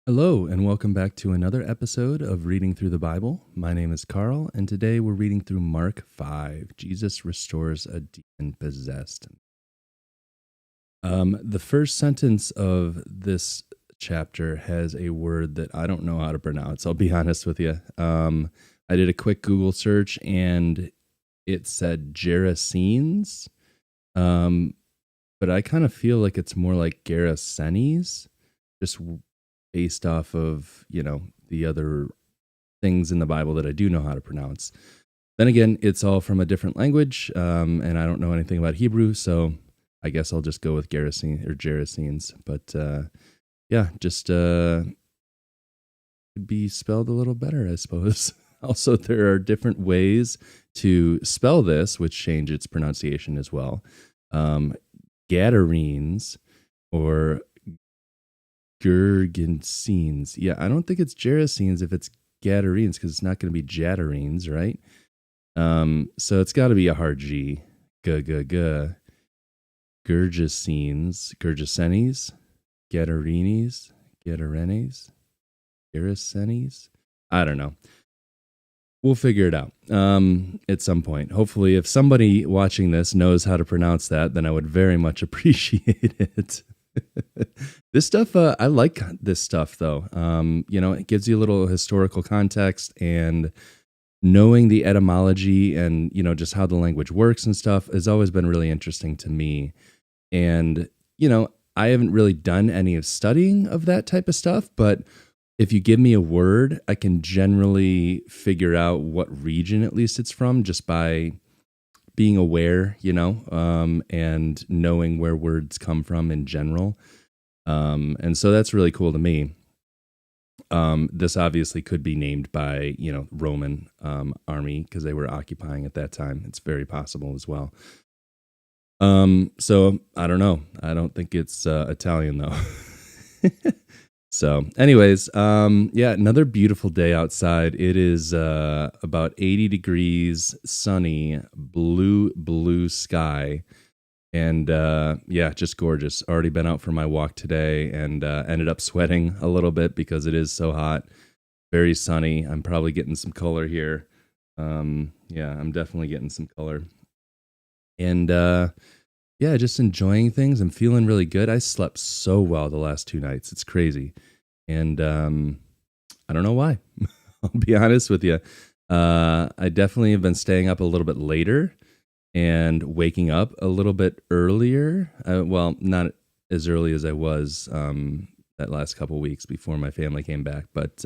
Hello, and welcome back to another episode of Reading Through the Bible. My name is Carl, and today we're reading through Mark 5. Jesus restores a demon possessed. The first sentence of this chapter has a word that I don't know how to pronounce. I'll be honest with you. I did a quick Google search, and it said Gerasenes, um, but I kind of feel like it's more like Gerasenes, just based off of, the other things in the Bible that I do know how to pronounce. Then again, it's all from a different language, and I don't know anything about Hebrew, so I guess I'll just go with Gerasene or Gerasenes. But yeah, just could be spelled a little better, I suppose. Also, there are different ways to spell this, which change its pronunciation as well. Gadarenes or Gergensenes. Yeah, I don't think it's Gerasenes if it's Gadarenes because it's not going to be Jadarenes, right? So it's got to be a hard G. G. Gergesenes, Gergesenes, Gadarenes, Gadarenes, Gerasenes. I don't know. We'll figure it out at some point. Hopefully, if somebody watching this knows how to pronounce that, then I would very much appreciate it. This stuff, I like this stuff though. It gives you a little historical context, and knowing the etymology and, just how the language works and stuff has always been really interesting to me. And, I haven't really done any of studying of that type of stuff, but if you give me a word, I can generally figure out what region at least it's from just by being aware, and knowing where words come from in general. And so that's really cool to me. This obviously could be named by, Roman army because they were occupying at that time. It's very possible as well. So I don't know. I don't think it's Italian though. So anyways, yeah, another beautiful day outside. It is about 80 degrees, sunny, blue sky. And yeah, just gorgeous. Already been out for my walk today and ended up sweating a little bit because it is so hot. Very sunny. I'm probably getting some color here. Yeah, I'm definitely getting some color. And yeah, just enjoying things. I'm feeling really good. I slept so well the last 2 nights. It's crazy. And I don't know why. I'll be honest with you. I definitely have been staying up a little bit later and waking up a little bit earlier. Well, not as early as I was that last couple weeks before my family came back, but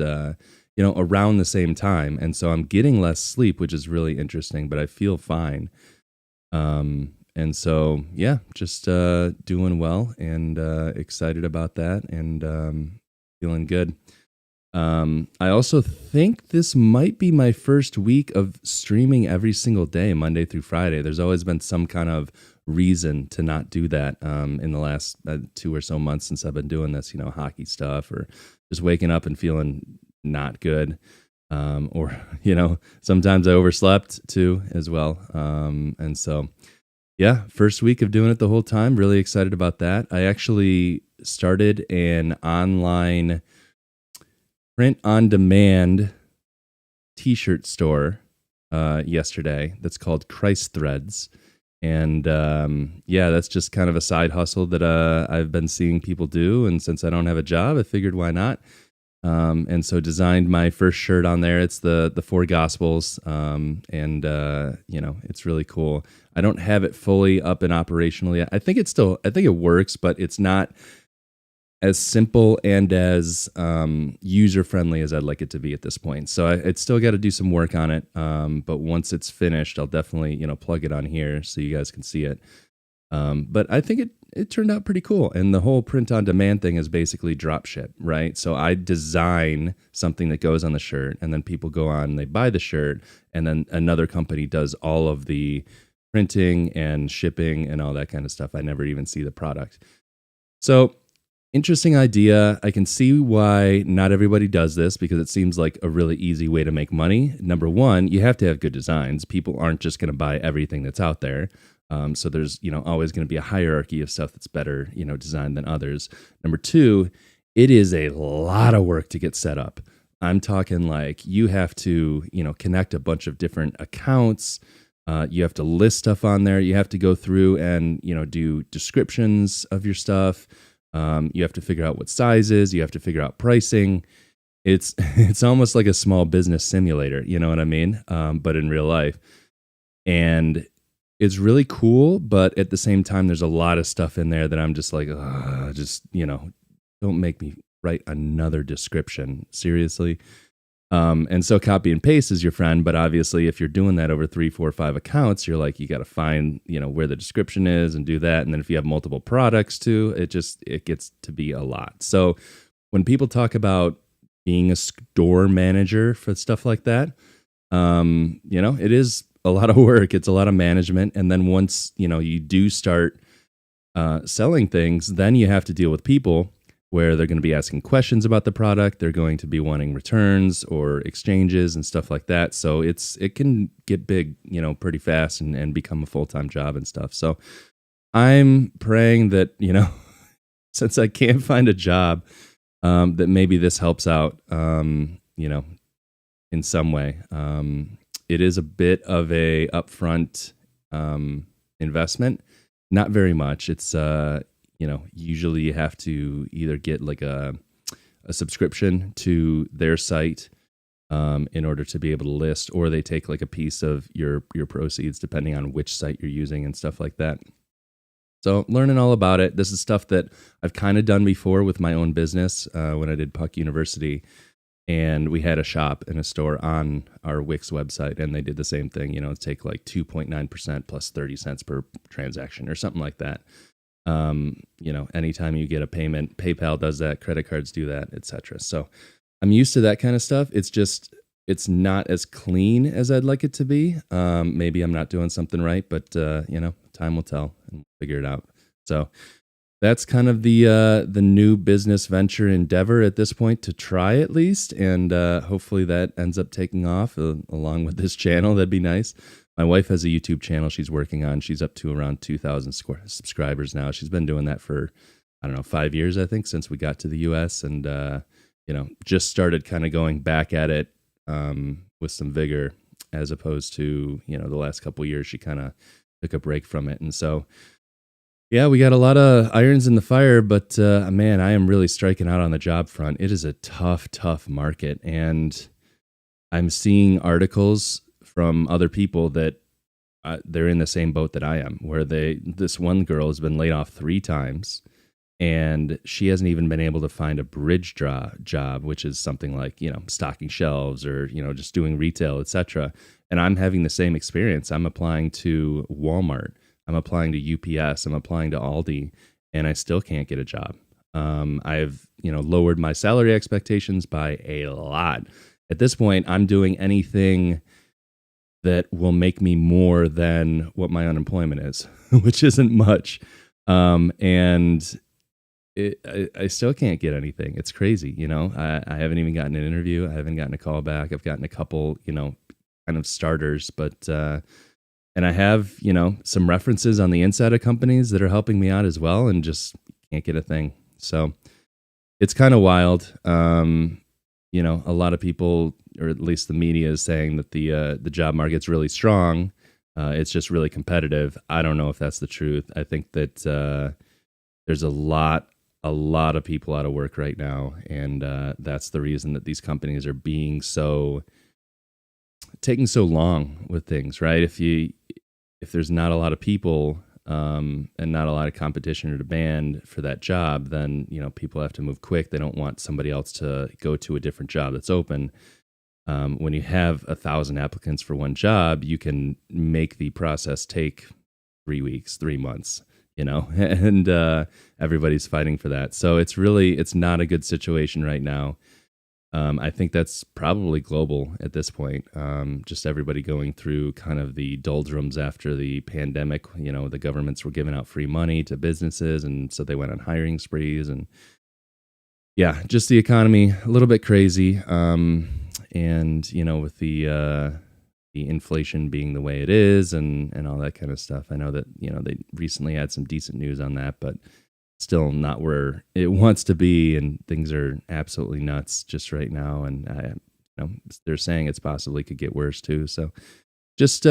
around the same time. And so I'm getting less sleep, which is really interesting, but I feel fine. And so, yeah, just doing well and excited about that and feeling good. I also think this might be my first week of streaming every single day, Monday through Friday. There's always been some kind of reason to not do that in the last 2 or so months since I've been doing this, hockey stuff or just waking up and feeling not good. Or, sometimes I overslept too as well. And so, yeah, first week of doing it the whole time. Really excited about that. I actually started an online print on demand t-shirt store yesterday that's called Christ Threads. And yeah, that's just kind of a side hustle that I've been seeing people do. And since I don't have a job, I figured why not? And so designed my first shirt on there. It's the four gospels. And it's really cool. I don't have it fully up and operational yet. I think it works, but it's not as simple and as user friendly as I'd like it to be at this point. So it's still got to do some work on it. But once it's finished, I'll definitely, plug it on here so you guys can see it. But I think it turned out pretty cool. And the whole print on demand thing is basically drop ship, right? So I design something that goes on the shirt, and then people go on and they buy the shirt, and then another company does all of the printing and shipping and all that kind of stuff. I never even see the product. So interesting idea. I can see why not everybody does this because it seems like a really easy way to make money. Number one, you have to have good designs. People aren't just going to buy everything that's out there. So there's, always going to be a hierarchy of stuff that's better, designed than others. Number two, it is a lot of work to get set up. I'm talking like you have to, connect a bunch of different accounts. You have to list stuff on there. You have to go through and, do descriptions of your stuff. You have to figure out what sizes. You have to figure out pricing. It's it's almost like a small business simulator. You know what I mean? But in real life, and it's really cool. But at the same time, there's a lot of stuff in there that I'm just like, just don't make me write another description. Seriously. And so copy and paste is your friend, but obviously if you're doing that over 3, 4, 5 accounts, you're like, you got to find, where the description is and do that. And then if you have multiple products too, it gets to be a lot. So when people talk about being a store manager for stuff like that, it is a lot of work. It's a lot of management. And then once, you do start selling things, then you have to deal with people where they're going to be asking questions about the product. They're going to be wanting returns or exchanges and stuff like that. So it can get big, pretty fast and become a full-time job and stuff. So I'm praying that, since I can't find a job, that maybe this helps out, in some way. It is a bit of a upfront investment, not very much. It's usually you have to either get like a subscription to their site in order to be able to list, or they take like a piece of your proceeds depending on which site you're using and stuff like that. So learning all about it. This is stuff that I've kind of done before with my own business when I did Puck University. And we had a shop and a store on our Wix website, and they did the same thing. Take like 2.9% plus 30 cents per transaction or something like that. Anytime you get a payment, PayPal does that, credit cards do that, etc. So I'm used to that kind of stuff. It's not as clean as I'd like it to be. Maybe I'm not doing something right, but time will tell and we'll figure it out. So that's kind of the new business venture endeavor at this point, to try at least, and hopefully that ends up taking off along with this channel. That'd be nice. My wife has a YouTube channel she's working on. She's up to around 2,000 subscribers now. She's been doing that for, 5 years, I think, since we got to the U.S. and, just started kind of going back at it with some vigor, as opposed to, the last couple of years she kind of took a break from it. And so, yeah, we got a lot of irons in the fire, but man, I am really striking out on the job front. It is a tough market. And I'm seeing articles from other people that they're in the same boat that I am, where this one girl has been laid off 3 times, and she hasn't even been able to find a bridge job, which is something like, stocking shelves or, just doing retail, etc. And I'm having the same experience. I'm applying to Walmart. I'm applying to UPS. I'm applying to Aldi, and I still can't get a job. I've, lowered my salary expectations by a lot. At this point, I'm doing anything that will make me more than what my unemployment is, which isn't much. And I still can't get anything. It's crazy. I haven't even gotten an interview. I haven't gotten a call back. I've gotten a couple, kind of starters, but, and I have, some references on the inside of companies that are helping me out as well, and just can't get a thing. So it's kind of wild. A lot of people, or at least the media, is saying that the job market's really strong. It's just really competitive. I don't know if that's the truth. I think that there's a lot of people out of work right now, and that's the reason that these companies are taking so long with things, right? If there's not a lot of people and not a lot of competition or demand for that job, then people have to move quick. They don't want somebody else to go to a different job that's open. When you have 1,000 applicants for one job, you can make the process take 3 weeks, 3 months, and everybody's fighting for that. So it's not a good situation right now. I think that's probably global at this point. Just everybody going through kind of the doldrums after the pandemic. The governments were giving out free money to businesses, and so they went on hiring sprees. And yeah, just the economy a little bit crazy. And with the inflation being the way it is, and all that kind of stuff. I know that they recently had some decent news on that, but still not where it wants to be, and things are absolutely nuts just right now. And they're saying it's possibly could get worse too. So just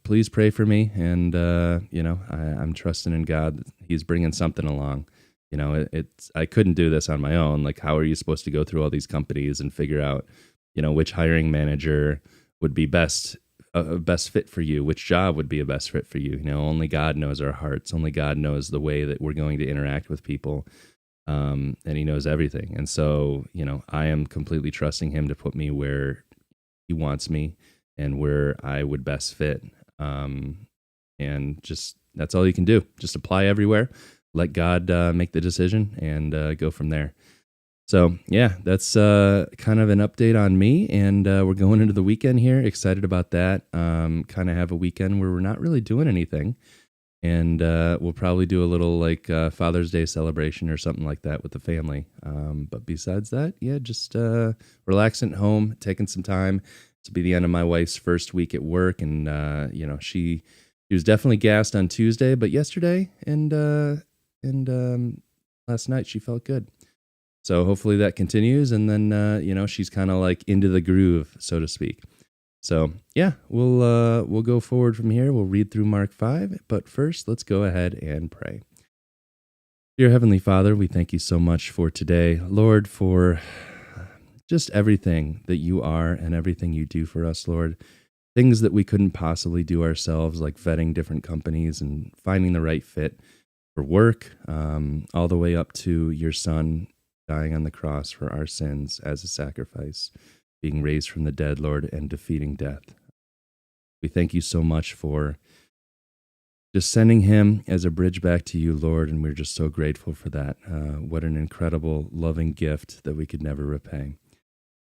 please pray for me, and I'm trusting in God that He's bringing something along. It's I couldn't do this on my own. Like, how are you supposed to go through all these companies and figure out, which hiring manager would be best a best fit for you, which job would be a best fit for you? Only God knows our hearts. Only God knows the way that we're going to interact with people, and He knows everything. And so, I am completely trusting Him to put me where He wants me and where I would best fit. And just that's all you can do. Just apply everywhere. Let God make the decision, and go from there. So, yeah, that's kind of an update on me. And we're going into the weekend here. Excited about that. Kind of have a weekend where we're not really doing anything. And we'll probably do a little Father's Day celebration or something like that with the family. But besides that, yeah, just relaxing at home, taking some time. This will be the end of my wife's first week at work. And, she was definitely gassed on Tuesday, but yesterday and last night she felt good. So hopefully that continues, and then she's kind of like into the groove, so to speak. So yeah, we'll go forward from here. We'll read through Mark 5, but first let's go ahead and pray. Dear Heavenly Father, we thank you so much for today, Lord, for just everything that you are and everything you do for us, Lord. Things that we couldn't possibly do ourselves, like vetting different companies and finding the right fit for work, all the way up to your Son dying on the cross for our sins as a sacrifice, being raised from the dead, Lord, and defeating death. We thank you so much for just sending him as a bridge back to you, Lord, and we're just so grateful for that. What an incredible, loving gift that we could never repay.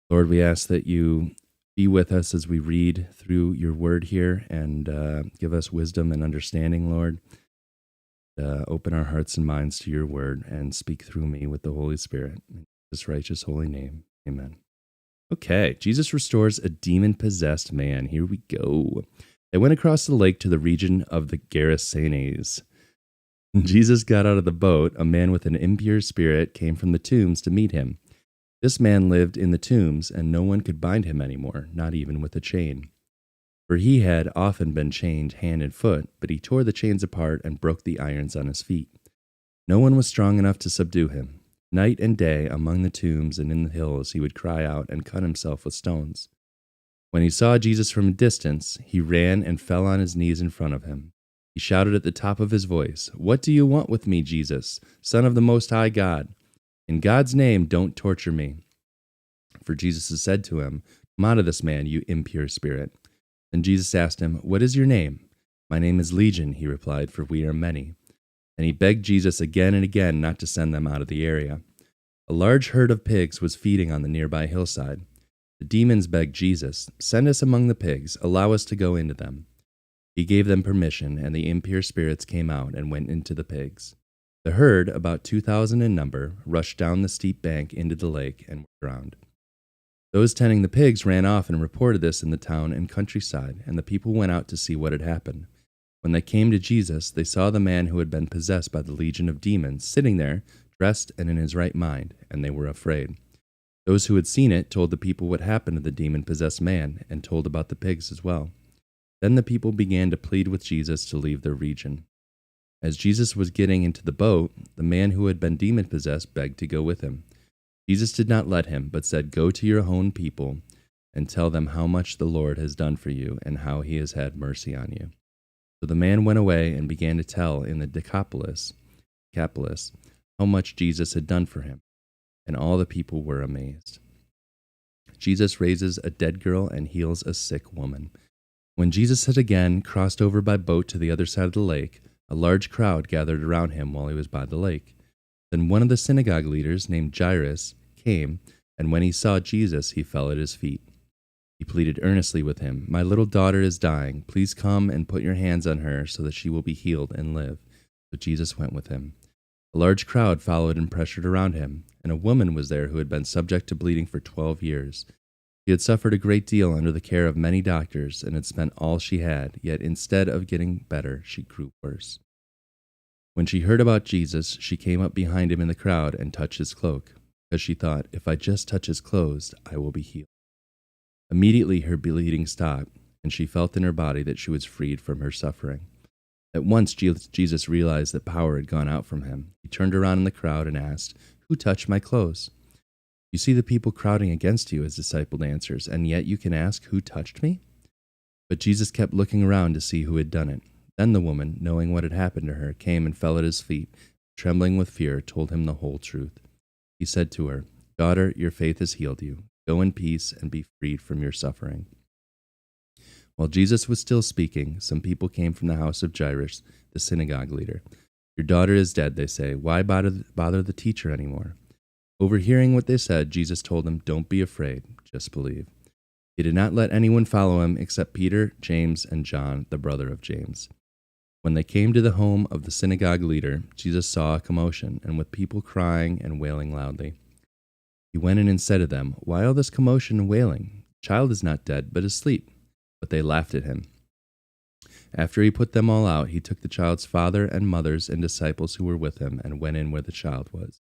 Lord, we ask that you be with us as we read through your word here, and give us wisdom and understanding, Lord. Open our hearts and minds to your word and speak through me with the Holy Spirit. In Jesus' righteous holy name, amen. Okay, Jesus restores a demon-possessed man. Here we go. They went across the lake to the region of the Gerasenes. Jesus got out of the boat. A man with an impure spirit came from the tombs to meet him. This man lived in the tombs, and no one could bind him anymore, not even with a chain. For he had often been chained hand and foot, but he tore the chains apart and broke the irons on his feet. No one was strong enough to subdue him. Night and day, among the tombs and in the hills, he would cry out and cut himself with stones. When he saw Jesus from a distance, he ran and fell on his knees in front of him. He shouted at the top of his voice, "What do you want with me, Jesus, Son of the Most High God? In God's name, don't torture me." For Jesus had said to him, "Come out of this man, you impure spirit." Then Jesus asked him, "What is your name?" "My name is Legion," he replied, "for we are many." And he begged Jesus again and again not to send them out of the area. A large herd of pigs was feeding on the nearby hillside. The demons begged Jesus, "Send us among the pigs, allow us to go into them." He gave them permission, and the impure spirits came out and went into the pigs. The herd, about 2,000 in number, rushed down the steep bank into the lake and were drowned. Those tending the pigs ran off and reported this in the town and countryside, and the people went out to see what had happened. When they came to Jesus, they saw the man who had been possessed by the legion of demons sitting there, dressed and in his right mind, and they were afraid. Those who had seen it told the people what happened to the demon-possessed man, and told about the pigs as well. Then the people began to plead with Jesus to leave their region. As Jesus was getting into the boat, the man who had been demon-possessed begged to go with him. Jesus did not let him, but said, "Go to your own people and tell them how much the Lord has done for you and how he has had mercy on you." So the man went away and began to tell in the Decapolis how much Jesus had done for him, and all the people were amazed. Jesus raises a dead girl and heals a sick woman. When Jesus had again crossed over by boat to the other side of the lake, a large crowd gathered around him while he was by the lake. Then one of the synagogue leaders, named Jairus, came, and when he saw Jesus, he fell at his feet. He pleaded earnestly with him, "My little daughter is dying. Please come and put your hands on her so that she will be healed and live." So Jesus went with him. A large crowd followed and pressured around him, and a woman was there who had been subject to bleeding for 12 years. She had suffered a great deal under the care of many doctors and had spent all she had, yet instead of getting better, she grew worse. When she heard about Jesus, she came up behind him in the crowd and touched his cloak, because she thought, if I just touch his clothes, I will be healed. Immediately her bleeding stopped, and she felt in her body that she was freed from her suffering. At once Jesus realized that power had gone out from him. He turned around in the crowd and asked, "Who touched my clothes?" "You see the people crowding against you," his disciple answers, "and yet you can ask, 'Who touched me?'" But Jesus kept looking around to see who had done it. Then the woman, knowing what had happened to her, came and fell at his feet, trembling with fear, told him the whole truth. He said to her, "Daughter, your faith has healed you. Go in peace and be freed from your suffering." While Jesus was still speaking, some people came from the house of Jairus, the synagogue leader. "Your daughter is dead," they say. "Why bother the teacher anymore?" Overhearing what they said, Jesus told them, "Don't be afraid, just believe." He did not let anyone follow him except Peter, James, and John, the brother of James. When they came to the home of the synagogue leader, Jesus saw a commotion, and with people crying and wailing loudly. He went in and said to them, "Why all this commotion and wailing? The child is not dead, but asleep." But they laughed at him. After he put them all out, he took the child's father and mothers and disciples who were with him and went in where the child was.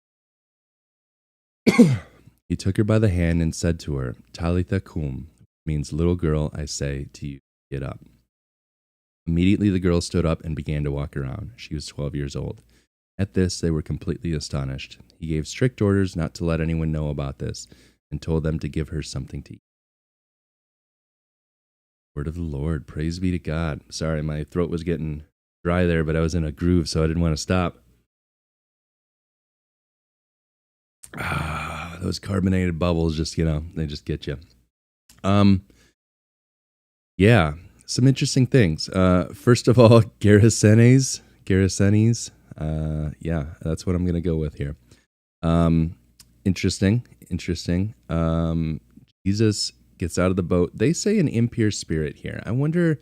He took her by the hand and said to her, "Talitha cum," which means, "Little girl, I say to you, get up." Immediately the girl stood up and began to walk around. She was 12 years old. At this, they were completely astonished. He gave strict orders not to let anyone know about this and told them to give her something to eat. Word of the Lord. Praise be to God. Sorry, my throat was getting dry there, but I was in a groove, so I didn't want to stop. Those carbonated bubbles just, they just get you. Yeah, some interesting things. First of all, Gerasenes. Yeah, that's what I'm going to go with here. Interesting. Jesus gets out of the boat. They say an impure spirit here. I wonder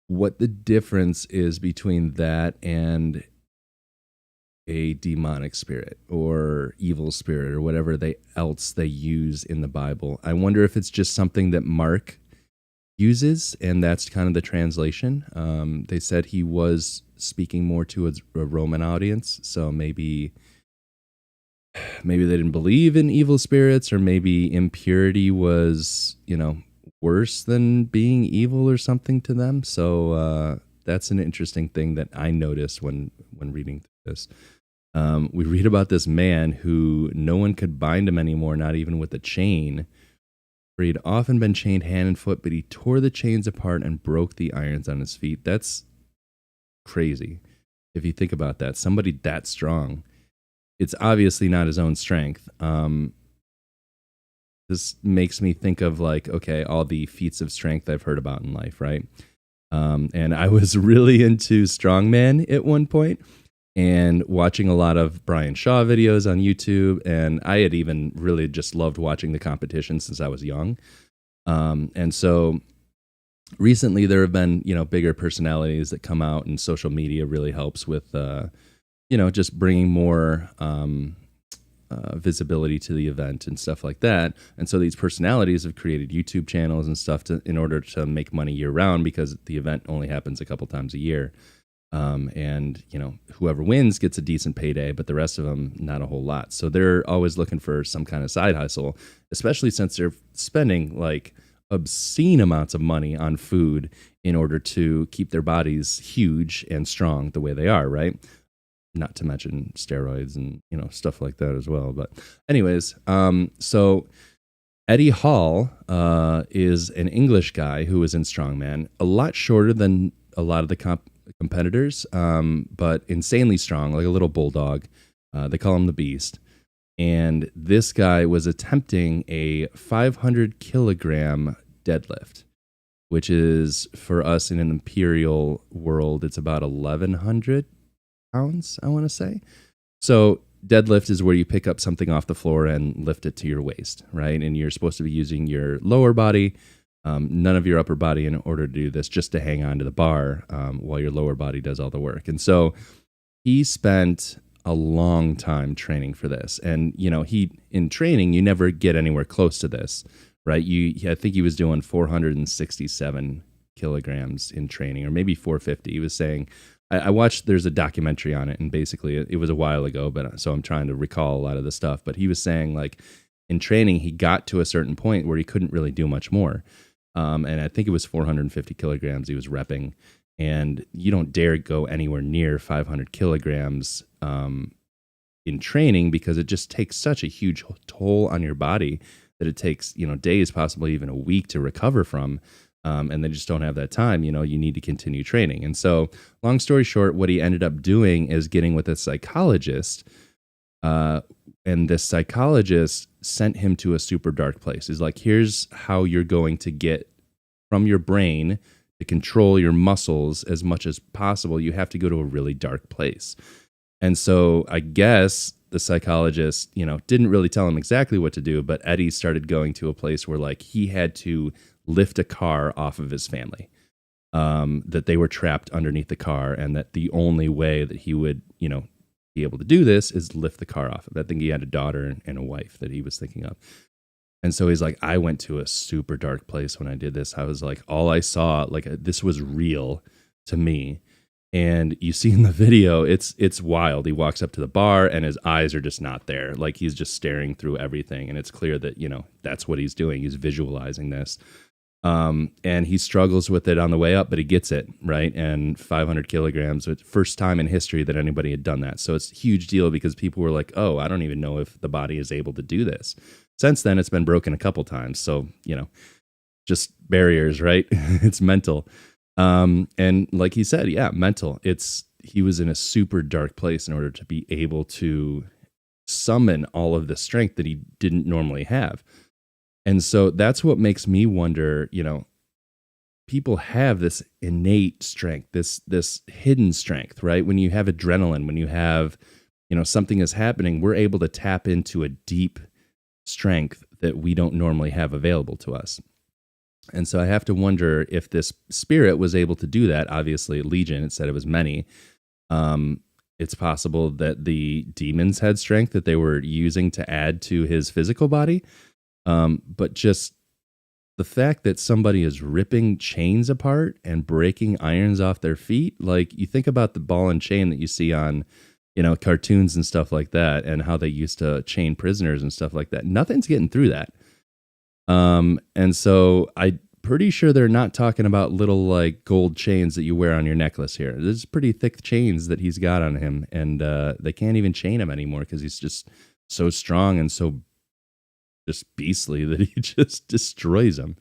what the difference is between that and a demonic spirit or evil spirit or whatever else they use in the Bible. I wonder if it's just something that Mark uses, and that's kind of the translation. They said he was speaking more to a Roman audience, so maybe they didn't believe in evil spirits, or maybe impurity was, worse than being evil or something to them. So that's an interesting thing that I noticed when reading this. We read about this man who no one could bind him anymore, not even with a chain. For he'd often been chained hand and foot, but he tore the chains apart and broke the irons on his feet. That's crazy. If you think about that, somebody that strong, it's obviously not his own strength. This makes me think of all the feats of strength I've heard about in life, right? And I was really into strongman at one point and watching a lot of Brian Shaw videos on YouTube. And I had even really just loved watching the competition since I was young. And so recently there have been, bigger personalities that come out, and social media really helps with, just bringing more visibility to the event and stuff like that. And so these personalities have created YouTube channels and stuff in order to make money year round, because the event only happens a couple times a year. And whoever wins gets a decent payday, but the rest of them, not a whole lot. So they're always looking for some kind of side hustle, especially since they're spending obscene amounts of money on food in order to keep their bodies huge and strong the way they are, right? Not to mention steroids and, stuff like that as well. But anyways, so Eddie Hall is an English guy who was in strongman, a lot shorter than a lot of the competitors, but insanely strong, like a little bulldog. They call him the Beast. And this guy was attempting a 500 kilogram deadlift, which is, for us in an imperial world, it's about 1,100 pounds, I want to say. So deadlift is where you pick up something off the floor and lift it to your waist, right? And you're supposed to be using your lower body, none of your upper body, in order to do this, just to hang on to the bar while your lower body does all the work. And so he spent a long time training for this. And, in training, you never get anywhere close to this, right? I think he was doing 467 kilograms in training, or maybe 450. He was saying, I watched, there's a documentary on it, and basically it was a while ago, but so I'm trying to recall a lot of the stuff. But he was saying, like, in training, he got to a certain point where he couldn't really do much more. And I think it was 450 kilograms he was repping. And you don't dare go anywhere near 500 kilograms in training, because it just takes such a huge toll on your body that it takes, days, possibly even a week to recover from. And they just don't have that time. You need to continue training. And so, long story short, what he ended up doing is getting with a psychologist. And this psychologist sent him to a super dark place. He's like, here's how you're going to get from your brain to control your muscles as much as possible. You have to go to a really dark place. And so I guess the psychologist, didn't really tell him exactly what to do, but Eddie started going to a place where, like, he had to lift a car off of his family, that they were trapped underneath the car, and that the only way that he would, be able to do this is lift the car off. I think he had a daughter and a wife that he was thinking of. And so he's like, I went to a super dark place when I did this. I was like, all I saw, like, this was real to me. And you see in the video, it's wild. He walks up to the bar and his eyes are just not there. Like, he's just staring through everything. And it's clear that, that's what he's doing. He's visualizing this. And he struggles with it on the way up, but he gets it, right? And 500 kilograms, it's the first time in history that anybody had done that. So it's a huge deal, because people were like, oh, I don't even know if the body is able to do this. Since then, it's been broken a couple times. So, just barriers, right? It's mental. And like he said, yeah, mental. He was in a super dark place in order to be able to summon all of the strength that he didn't normally have. And so that's what makes me wonder, people have this innate strength, this hidden strength, right? When you have adrenaline, when you have, something is happening, we're able to tap into a deep strength that we don't normally have available to us. And so I have to wonder if this spirit was able to do that. Obviously, Legion, it said it was many. It's possible that the demons had strength that they were using to add to his physical body. But just the fact that somebody is ripping chains apart and breaking irons off their feet, like, you think about the ball and chain that you see on, cartoons and stuff like that, and how they used to chain prisoners and stuff like that. Nothing's getting through that. And so I'm pretty sure they're not talking about little, like, gold chains that you wear on your necklace here. There's pretty thick chains that he's got on him, and they can't even chain him anymore, because he's just so strong and so just beastly that he just destroys him.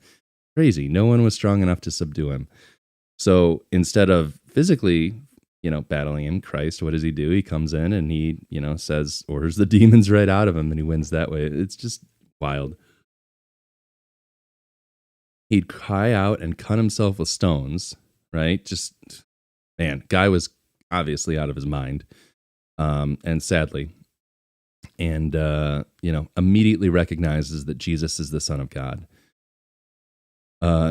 Crazy. No one was strong enough to subdue him. So instead of physically, battling him, Christ, what does he do? He comes in and he, orders the demons right out of him, and he wins that way. It's just wild. He'd cry out and cut himself with stones, right? Just, man, guy was obviously out of his mind. And sadly, and, immediately recognizes that Jesus is the Son of God.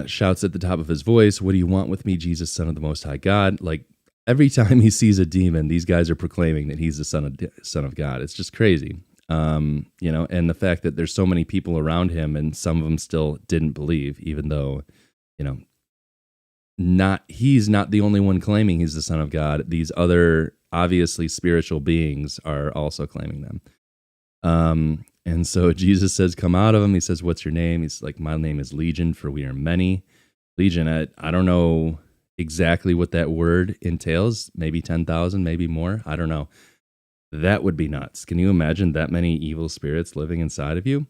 Shouts at the top of his voice, "What do you want with me, Jesus, Son of the Most High God?" Like, every time he sees a demon, these guys are proclaiming that he's the Son of God. It's just crazy. And the fact that there's so many people around him, and some of them still didn't believe, even though, he's not the only one claiming he's the Son of God. These other obviously spiritual beings are also claiming them. And so Jesus says, "Come out of him." He says, "What's your name?" He's like, "My name is Legion, for we are many." Legion, I don't know exactly what that word entails. Maybe 10,000, maybe more. I don't know. That would be nuts. Can you imagine that many evil spirits living inside of you?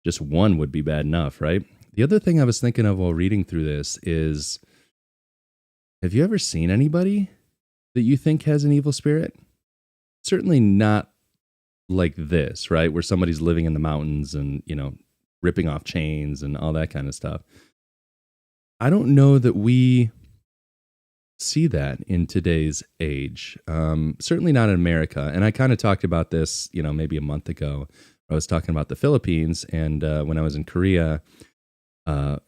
Just one would be bad enough, right? The other thing I was thinking of while reading through this is, have you ever seen anybody that you think has an evil spirit? Certainly not like this, right? Where somebody's living in the mountains and, ripping off chains and all that kind of stuff. I don't know that we see that in today's age. Certainly not in America. And I kind of talked about this, maybe a month ago. I was talking about the Philippines, and when I was in Korea,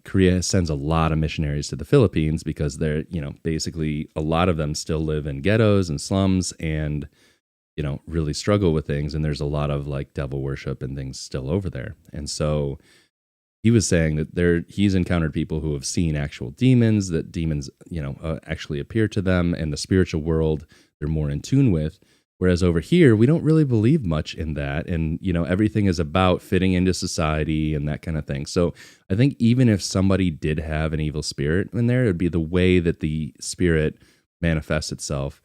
Korea sends a lot of missionaries to the Philippines because they're, basically a lot of them still live in ghettos and slums and, really struggle with things. And there's a lot of, like, devil worship and things still over there. And so he was saying that he's encountered people who have seen actual demons, that demons, actually appear to them, and the spiritual world they're more in tune with. Whereas over here, we don't really believe much in that. And, everything is about fitting into society and that kind of thing. So I think even if somebody did have an evil spirit in there, it would be the way that the spirit manifests itself,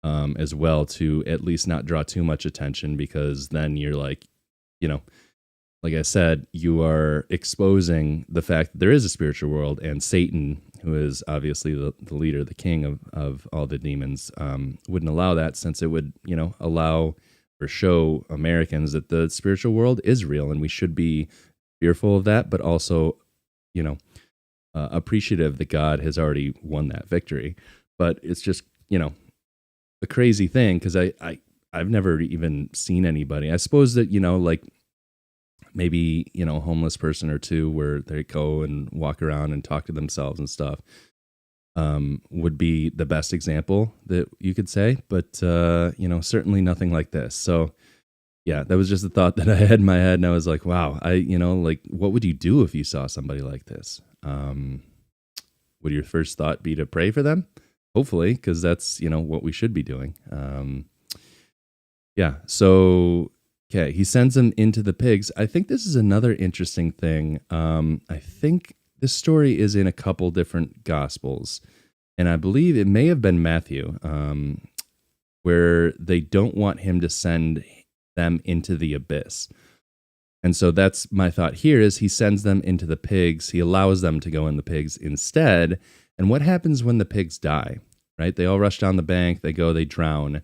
as well, to at least not draw too much attention, because then you're like, like I said, you are exposing the fact that there is a spiritual world, and Satan, who is obviously the leader, the king of all the demons, wouldn't allow that, since it would, allow or show Americans that the spiritual world is real, and we should be fearful of that, but also, appreciative that God has already won that victory. But it's just, a crazy thing, because I've never even seen anybody. I suppose that, like, maybe, a homeless person or two where they go and walk around and talk to themselves and stuff, would be the best example that you could say. But, certainly nothing like this. So, yeah, that was just a thought that I had in my head. And I was like, wow, like, what would you do if you saw somebody like this? Would your first thought be to pray for them? Hopefully, because that's, what we should be doing. Yeah, so... Okay, he sends them into the pigs. I think this is another interesting thing. I think this story is in a couple different gospels, and I believe it may have been Matthew, where they don't want him to send them into the abyss. And so that's my thought here, is he sends them into the pigs. He allows them to go in the pigs instead. And what happens when the pigs die, right? They all rush down the bank, they drown.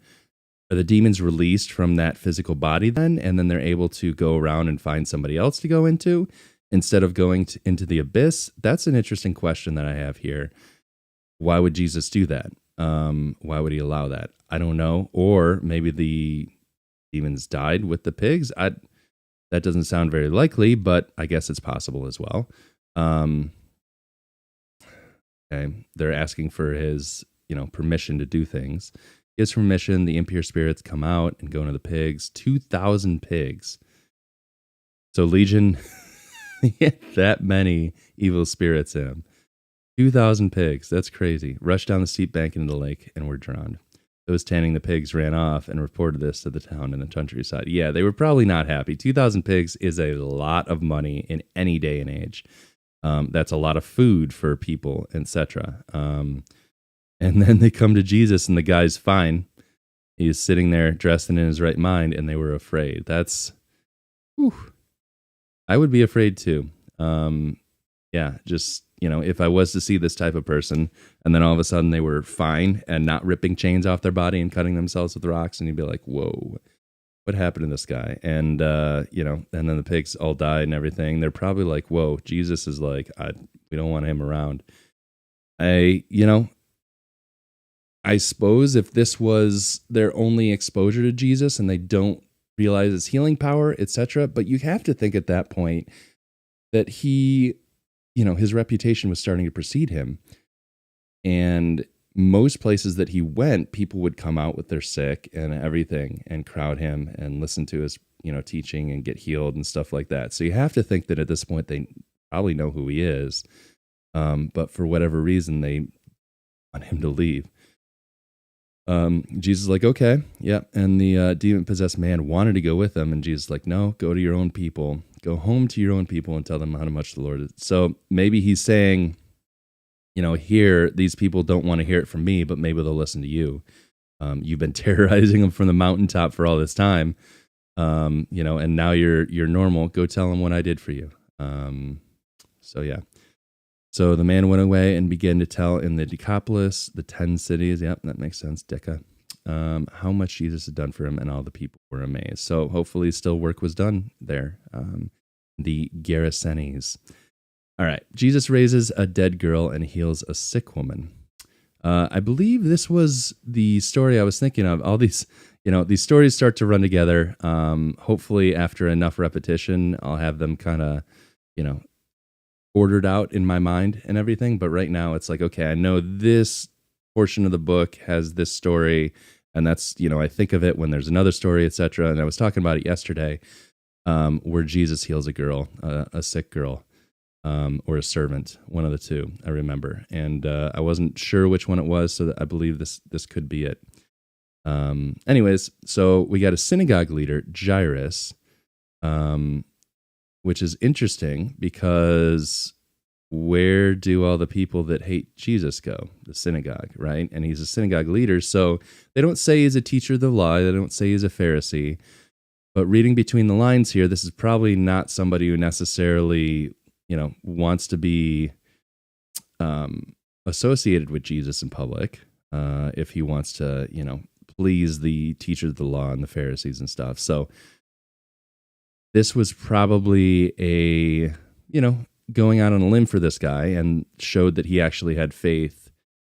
Are the demons released from that physical body then, and then they're able to go around and find somebody else to go into instead of going into the abyss? That's an interesting question that I have here. Why would Jesus do that? Why would he allow that? I don't know. Or maybe the demons died with the pigs. That doesn't sound very likely, but I guess it's possible as well. Okay, they're asking for his, permission to do things. Gives permission, the impure spirits come out and go into the pigs. 2,000 pigs. So Legion, that many evil spirits in them. 2,000 pigs, that's crazy. Rushed down the steep bank into the lake and were drowned. Those tending the pigs ran off and reported this to the town and the countryside. Yeah, they were probably not happy. 2,000 pigs is a lot of money in any day and age. That's a lot of food for people, etc. And then they come to Jesus, and the guy's fine. He's sitting there dressed and in his right mind, and they were afraid. That's, whew. I would be afraid too. Yeah, just, if I was to see this type of person, and then all of a sudden they were fine and not ripping chains off their body and cutting themselves with rocks, and you'd be like, whoa, what happened to this guy? And, and then the pigs all died and everything. They're probably like, whoa, Jesus is like, we don't want him around. I suppose if this was their only exposure to Jesus and they don't realize his healing power, etc., but you have to think at that point that he, his reputation was starting to precede him. And most places that he went, people would come out with their sick and everything and crowd him and listen to his, teaching and get healed and stuff like that. So you have to think that at this point they probably know who he is. But for whatever reason, they want him to leave. Jesus is like, okay, yeah. And the demon-possessed man wanted to go with them, and Jesus is like, no, go to your own people. Go home to your own people and tell them how much the Lord is. So maybe he's saying, here, these people don't want to hear it from me, but maybe they'll listen to you. You've been terrorizing them from the mountaintop for all this time, and now you're normal. Go tell them what I did for you. So yeah. So the man went away and began to tell in the Decapolis, the 10 cities, yep, that makes sense, Deca, how much Jesus had done for him, and all the people were amazed. So hopefully still work was done there. The Gerasenes. All right, Jesus raises a dead girl and heals a sick woman. I believe this was the story I was thinking of. All these, these stories start to run together. Hopefully after enough repetition, I'll have them kind of, ordered out in my mind and everything. But right now it's like, okay, I know this portion of the book has this story, and that's, I think of it when there's another story, etc. And I was talking about it yesterday, where Jesus heals a girl, a sick girl. or a servant, one of the two, I remember. And I wasn't sure which one it was, so I believe this could be it. Anyways, so we got a synagogue leader, Jairus, which is interesting because where do all the people that hate Jesus go? The synagogue, right? And he's a synagogue leader. So they don't say he's a teacher of the law. They don't say he's a Pharisee. But reading between the lines here, this is probably not somebody who necessarily, wants to be associated with Jesus in public. If he wants to, please the teachers of the law and the Pharisees and stuff. So this was probably going out on a limb for this guy, and showed that he actually had faith,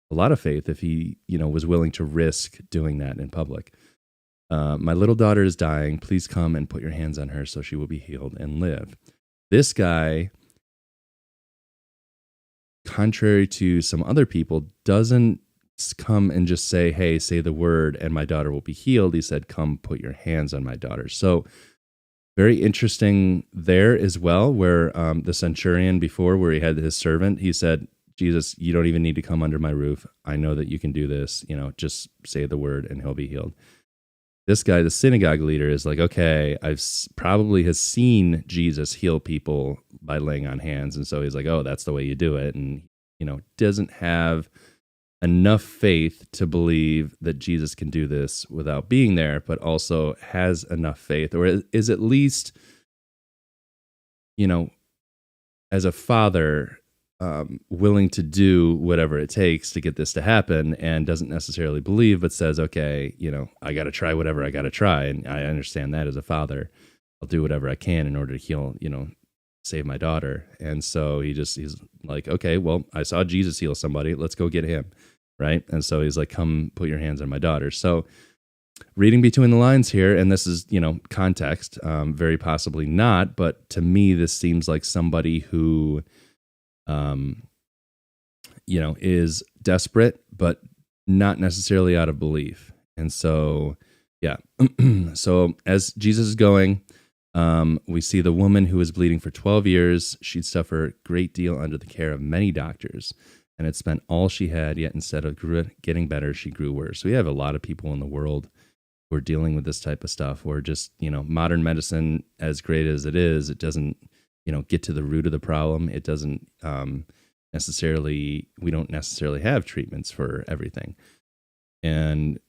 a lot of faith, if he, was willing to risk doing that in public. My little daughter is dying. Please come and put your hands on her so she will be healed and live. This guy, contrary to some other people, doesn't come and just say, hey, say the word and my daughter will be healed. He said, come put your hands on my daughter. So very interesting there as well, where the centurion before, where he had his servant, he said, Jesus, you don't even need to come under my roof. I know that you can do this. Just say the word and he'll be healed. This guy, the synagogue leader, is like, okay, probably has seen Jesus heal people by laying on hands. And so he's like, oh, that's the way you do it. And, doesn't have enough faith to believe that Jesus can do this without being there, but also has enough faith, or is at least, as a father, willing to do whatever it takes to get this to happen, and doesn't necessarily believe, but says, okay, I got to try whatever I got to try. And I understand that as a father, I'll do whatever I can in order to heal, save my daughter. And so he's like, okay, well, I saw Jesus heal somebody. Let's go get him. Right. And so he's like, come put your hands on my daughter. So reading between the lines here, and this is, context, very possibly not, but to me, this seems like somebody who, is desperate, but not necessarily out of belief. And so, yeah. So as Jesus is going, we see the woman who was bleeding for 12 years. She'd suffer a great deal under the care of many doctors, and had spent all she had, yet instead of getting better, she grew worse. So we have a lot of people in the world who are dealing with this type of stuff, where just, modern medicine, as great as it is, it doesn't, get to the root of the problem. It doesn't we don't necessarily have treatments for everything. And,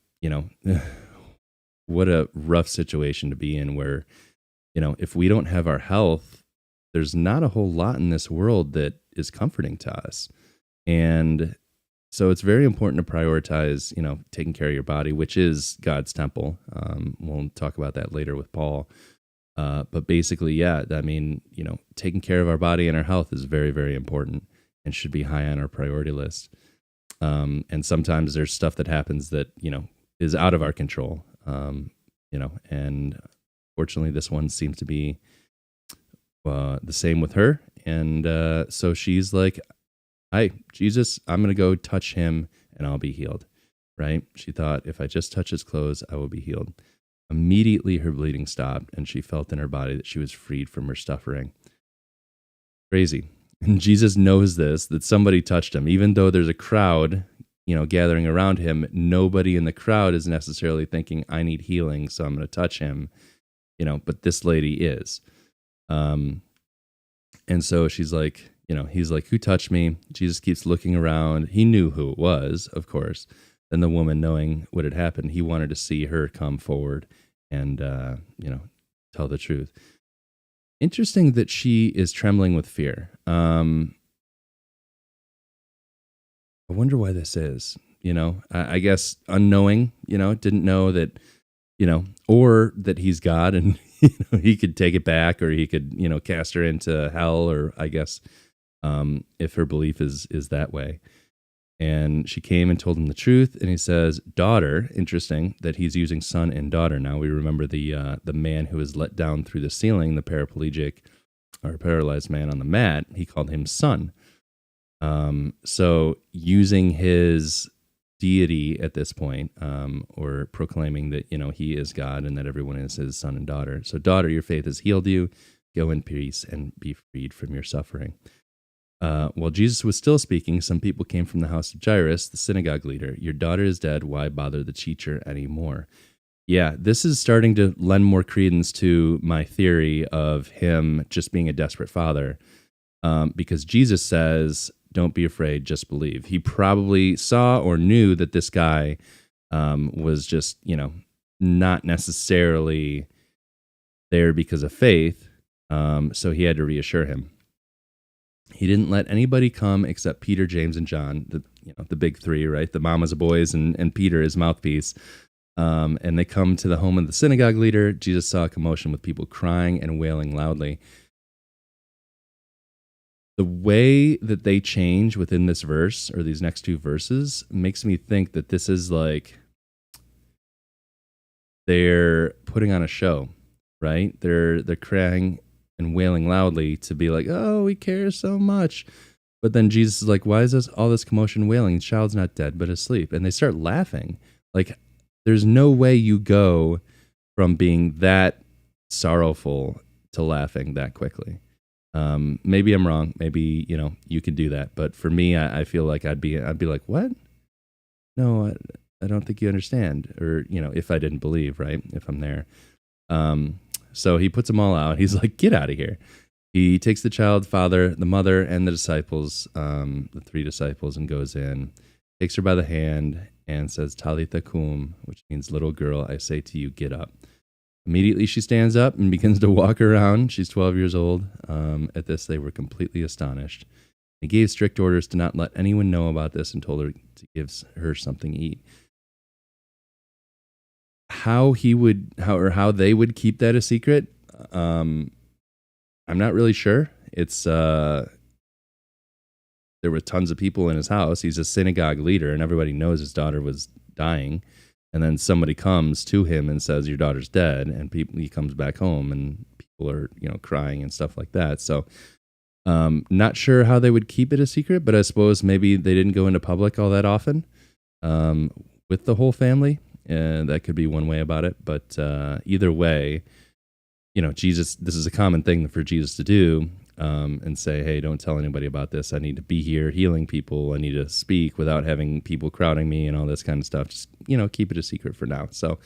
what a rough situation to be in, where, if we don't have our health, there's not a whole lot in this world that is comforting to us. And so it's very important to prioritize, taking care of your body, which is God's temple. We'll talk about that later with Paul. But basically, yeah, taking care of our body and our health is very, very important and should be high on our priority list. And sometimes there's stuff that happens that, is out of our control, and fortunately this one seems to be the same with her. And so she's like, hi, Jesus, I'm going to go touch him and I'll be healed, right? She thought, if I just touch his clothes, I will be healed. Immediately her bleeding stopped, and she felt in her body that she was freed from her suffering. Crazy. And Jesus knows this, that somebody touched him. Even though there's a crowd, gathering around him, nobody in the crowd is necessarily thinking, I need healing, so I'm going to touch him, but this lady is. And so she's like, he's like, who touched me? Jesus keeps looking around. He knew who it was, of course. Then the woman, knowing what had happened, he wanted to see her come forward and, tell the truth. Interesting that she is trembling with fear. I wonder why this is, I guess unknowing, didn't know that, or that he's God and he could take it back, or he could, cast her into hell, or I guess, if her belief is that way. And she came and told him the truth, and he says, daughter. Interesting that he's using son and daughter. Now we remember the man who was let down through the ceiling, the paraplegic or paralyzed man on the mat, he called him son. So using his deity at this point, or proclaiming that, he is God and that everyone is his son and daughter. So daughter, your faith has healed you. Go in peace and be freed from your suffering. While Jesus was still speaking, some people came from the house of Jairus, the synagogue leader. Your daughter is dead. Why bother the teacher anymore? Yeah, this is starting to lend more credence to my theory of him just being a desperate father, because Jesus says, don't be afraid, just believe. He probably saw or knew that this guy was just, not necessarily there because of faith, so he had to reassure him. He didn't let anybody come except Peter, James, and John, the big three, right? The mama's boys and Peter, his mouthpiece. And they come to the home of the synagogue leader. Jesus saw a commotion with people crying and wailing loudly. The way that they change within this verse or these next two verses makes me think that this is like they're putting on a show, right? They're crying and wailing loudly to be like, oh, we care so much. But then Jesus is like, why is all this commotion and wailing? The child's not dead, but asleep. And they start laughing. Like, there's no way you go from being that sorrowful to laughing that quickly. Maybe I'm wrong. Maybe, you can do that. But for me, I feel like I'd be like, what? No, I don't think you understand. Or, if I didn't believe, right? If I'm there. So he puts them all out. He's like, get out of here. He takes the child, father, the mother, and the disciples, the three disciples, and goes in, takes her by the hand, and says, Talitha cum, which means, little girl, I say to you, get up. Immediately she stands up and begins to walk around. She's 12 years old. At this, they were completely astonished. He gave strict orders to not let anyone know about this and told her to give her something to eat. How they would keep that a secret, I'm not really sure. It's there were tons of people in his house. He's a synagogue leader, and everybody knows his daughter was dying. And then somebody comes to him and says, your daughter's dead, and he comes back home, and people are crying and stuff like that. So not sure how they would keep it a secret, but I suppose maybe they didn't go into public all that often with the whole family. And that could be one way about it. But either way, Jesus, this is a common thing for Jesus to do, and say, hey, don't tell anybody about this. I need to be here healing people. I need to speak without having people crowding me and all this kind of stuff. Just, keep it a secret for now. So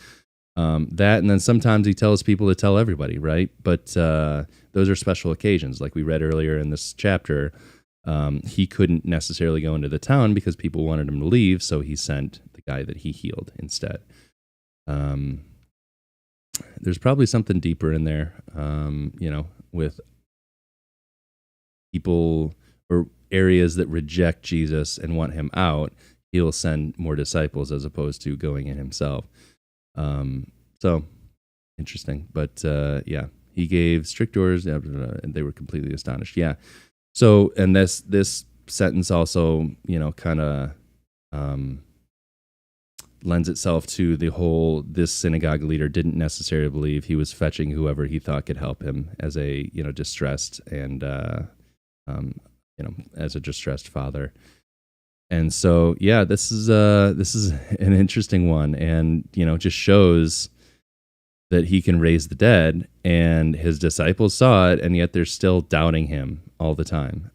that, and then sometimes he tells people to tell everybody, right? But those are special occasions. Like we read earlier in this chapter, he couldn't necessarily go into the town because people wanted him to leave, so he sent the guy that he healed instead. There's probably something deeper in there, with people or areas that reject Jesus and want him out. He'll send more disciples as opposed to going in himself. So interesting. But he gave strict orders, and they were completely astonished. Yeah. So, and this sentence also, kind of lends itself to the whole, this synagogue leader didn't necessarily believe. He was fetching whoever he thought could help him as a, distressed and, as a distressed father. And so, yeah, this is an interesting one, and, just shows that he can raise the dead, and his disciples saw it, and yet they're still doubting him all the time.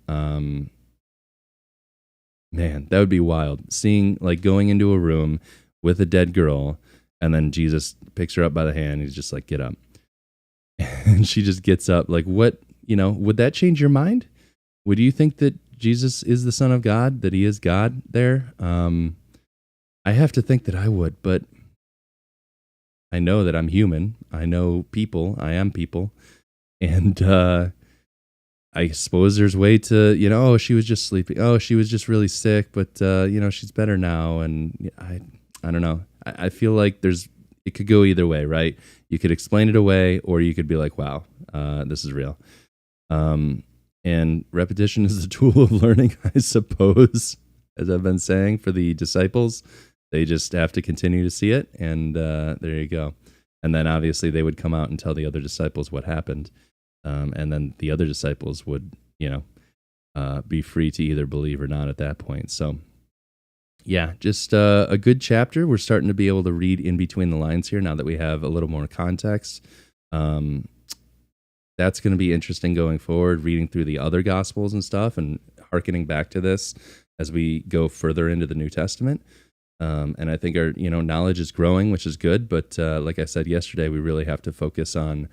Man, that would be wild. Seeing, like, going into a room with a dead girl, and then Jesus picks her up by the hand. He's just like, get up. And she just gets up. Like, what, would that change your mind? Would you think that Jesus is the Son of God, that he is God there? I have to think that I would, but I know that I'm human. I know people. I am people. And I suppose there's a way to, oh, she was just sleeping. Oh, she was just really sick, but, she's better now. And I don't know. I feel like it could go either way, right? You could explain it away, or you could be like, wow, this is real. And repetition is the tool of learning, I suppose, as I've been saying for the disciples. They just have to continue to see it, and there you go. And then obviously they would come out and tell the other disciples what happened, and then the other disciples would, be free to either believe or not at that point. So, yeah, just a good chapter. We're starting to be able to read in between the lines here now that we have a little more context. That's going to be interesting going forward, reading through the other Gospels and stuff, and hearkening back to this as we go further into the New Testament. And I think our knowledge is growing, which is good. But like I said yesterday, we really have to focus on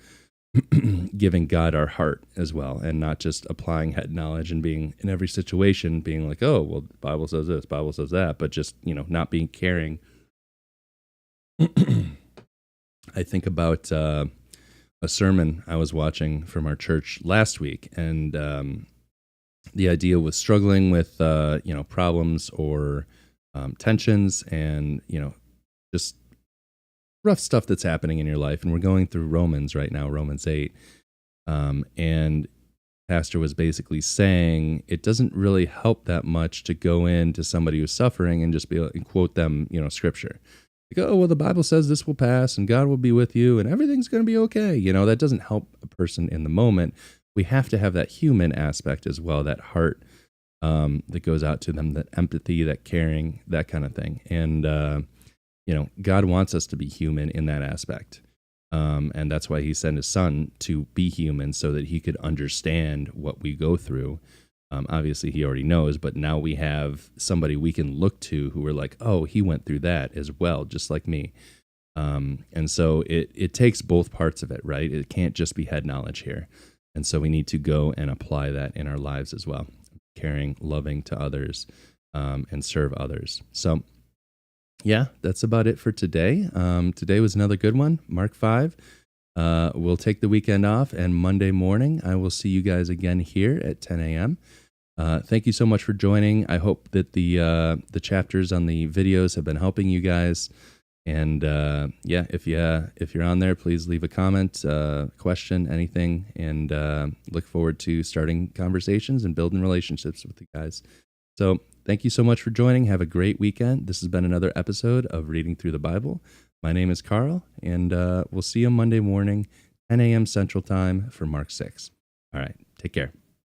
giving God our heart as well, and not just applying head knowledge and being in every situation being like, oh, well, the Bible says this, Bible says that, but just not being caring. I think about a sermon I was watching from our church last week, and the idea was struggling with problems or tensions, and just rough stuff that's happening in your life. And we're going through Romans right now, Romans 8. And pastor was basically saying it doesn't really help that much to go into somebody who's suffering and just be and quote them, scripture. Like, oh, well, the Bible says this will pass and God will be with you and everything's going to be okay. That doesn't help a person in the moment. We have to have that human aspect as well, that heart that goes out to them, that empathy, that caring, that kind of thing. And, God wants us to be human in that aspect. And that's why he sent his son to be human so that he could understand what we go through. Obviously, he already knows, but now we have somebody we can look to who we're like, oh, he went through that as well, just like me. And so it takes both parts of it, right? It can't just be head knowledge here. And so we need to go and apply that in our lives as well, caring, loving to others, and serve others. So yeah, that's about it for today. Today was another good one, Mark 5. We'll take the weekend off, and Monday morning, I will see you guys again here at 10 a.m. Thank you so much for joining. I hope that the chapters on the videos have been helping you guys. And if you're on there, please leave a comment, question, anything, and look forward to starting conversations and building relationships with you guys. So thank you so much for joining. Have a great weekend. This has been another episode of Reading Through the Bible. My name is Carl, and we'll see you Monday morning, 10 a.m. Central Time for Mark 6. All right, take care.